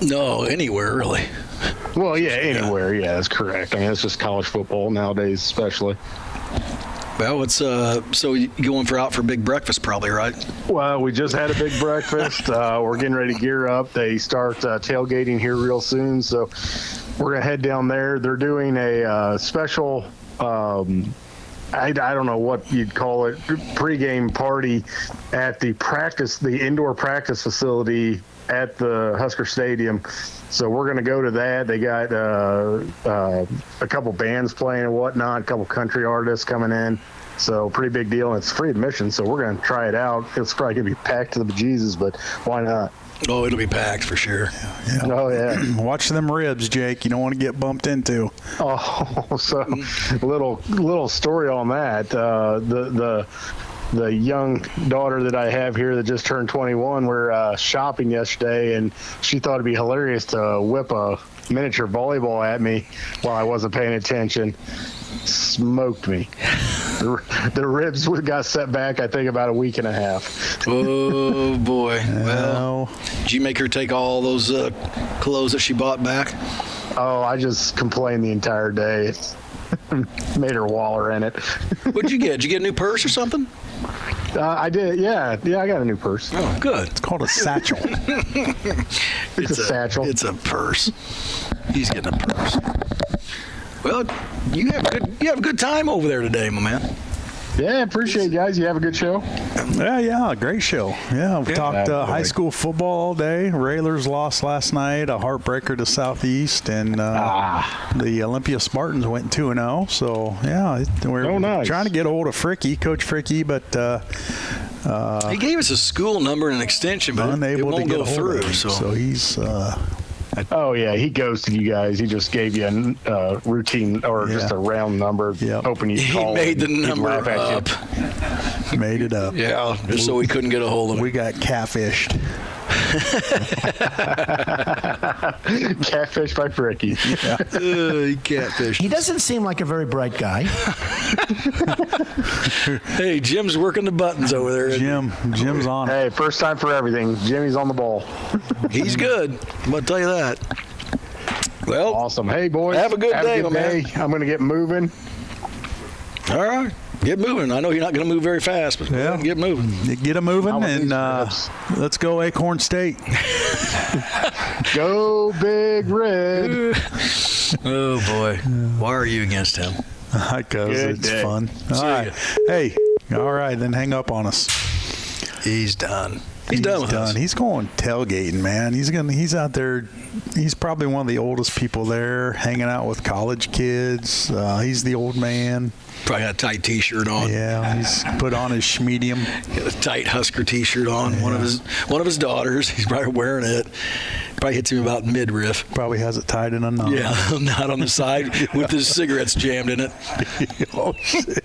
No, anywhere really. Well, yeah, anywhere. Yeah, that's correct. I mean, it's just college football nowadays, especially. Well, it's so you going out for big breakfast, probably, right? Well, we just had a big breakfast. We're getting ready to gear up. They start tailgating here real soon, so we're gonna head down there. They're doing a special. I don't know what you'd call it, pregame party at the indoor practice facility at the Husker Stadium. So we're going to go to that. They got a couple bands playing and whatnot, a couple country artists coming in. So pretty big deal. And it's free admission, so we're going to try it out. It's probably going to be packed to the bejesus, but why not? Oh, it'll be packed for sure. Yeah. Oh, yeah. Watch them ribs, Jake. You don't want to get bumped into. Oh, so little story on that. The young daughter that I have here that just turned 21, we're shopping yesterday, and she thought it'd be hilarious to whip a miniature volleyball at me while I wasn't paying attention. Smoked me. The ribs got set back, I think, about a week and a half. Oh, boy. Well, did you make her take all those clothes that she bought back? Oh, I just complained the entire day. Made her waller in it. What'd you get? Did you get a new purse or something? I did, yeah. I got a new purse. Oh, good. It's called a satchel. It's a satchel. It's a purse. He's getting a purse. Well, you have a good time over there today, my man. Yeah, appreciate it, guys. You have a good show. Yeah, great show. Yeah, we talked high school football all day. Railers lost last night, a heartbreaker to Southeast, and the Olympia Spartans went 2-0. So, yeah, we're trying to get a hold of Coach Fricky, but he gave us a school number and an extension, but it won't go through. So he's... oh, yeah, he ghosted you guys. He just gave you a routine or just a round number, hoping you'd call. He made the number up. Made it up. Yeah, just so we couldn't get a hold of him. We got catfished. Catfish by Fricky. Yeah. Catfish. He doesn't seem like a very bright guy. Hey, Jim's working the buttons over there. Jim's on. Hey, first time for everything. Jimmy's on the ball. He's good. I'm going to tell you that. Well, awesome. Hey, boys. Have a good day, my man. I'm going to get moving. All right. Get moving. I know you're not going to move very fast, but get moving. Get them moving, and let's go Acorn State. Go Big Red. Oh, boy. Why are you against him? Because it's fun. All right. Hey, all right, then hang up on us. He's done. He's done with us. He's going tailgating, man. He's out there. He's probably one of the oldest people there, hanging out with college kids. He's the old man. Probably got a tight T-shirt on. Yeah, he's put on his schmedium. Got a tight Husker T-shirt on. Yeah. One of his daughters. He's probably wearing it. Probably hits him about midriff. Probably has it tied in a knot. Yeah, knot on the side with his cigarettes jammed in it. Oh, shit.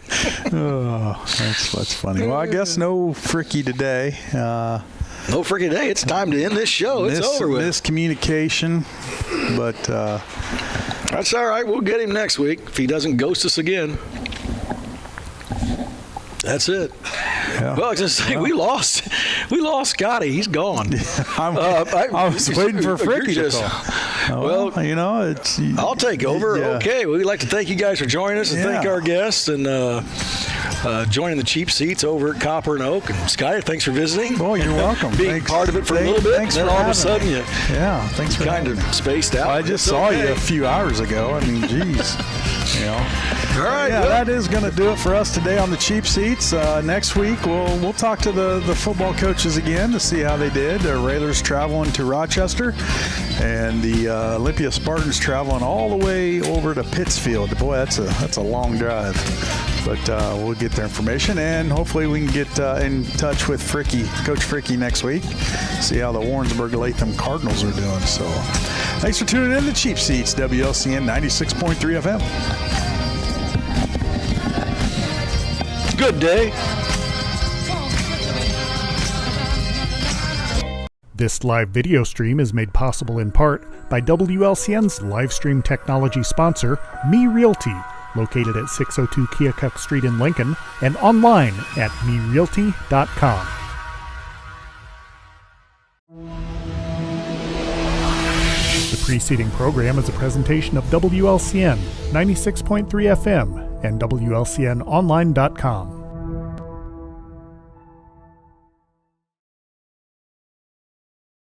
Oh, that's funny. Well, I guess no Fricky today. No Fricky today. It's time to end this show. It's over with. Miscommunication, but that's all right. We'll get him next week if he doesn't ghost us again. That's it. Yeah. Well, I was just saying, we lost Scotty. He's gone. I was waiting for Fricky to call. Well, you know, it's. I'll take over. Yeah. Okay. We'd like to thank you guys for joining us and thank our guests and joining the Cheap Seats over at Copper and Oak. And Scotty, thanks for visiting. Oh, you're welcome. Being part of it for a little bit. Thanks and then for all of a having sudden me. Thanks for kind of spaced out. I just saw you a few hours ago. I mean, geez. You know. All right. Yeah, that is going to do it for us today on the Cheap Seats. Next week, we'll talk to the football coaches again to see how they did. The Railers traveling to Rochester, and the Olympia Spartans traveling all the way over to Pittsfield. Boy, that's a long drive. But we'll get their information, and hopefully we can get in touch with Coach Fricky next week, see how the Warrensburg Latham Cardinals are doing. So thanks for tuning in to Cheap Seats, WLCN 96.3 FM. Good day. This live video stream is made possible in part by WLCN's live stream technology sponsor, Me Realty, located at 602 Keokuk Street in Lincoln, and online at merealty.com. The preceding program is a presentation of WLCN 96.3 FM and WLCNonline.com.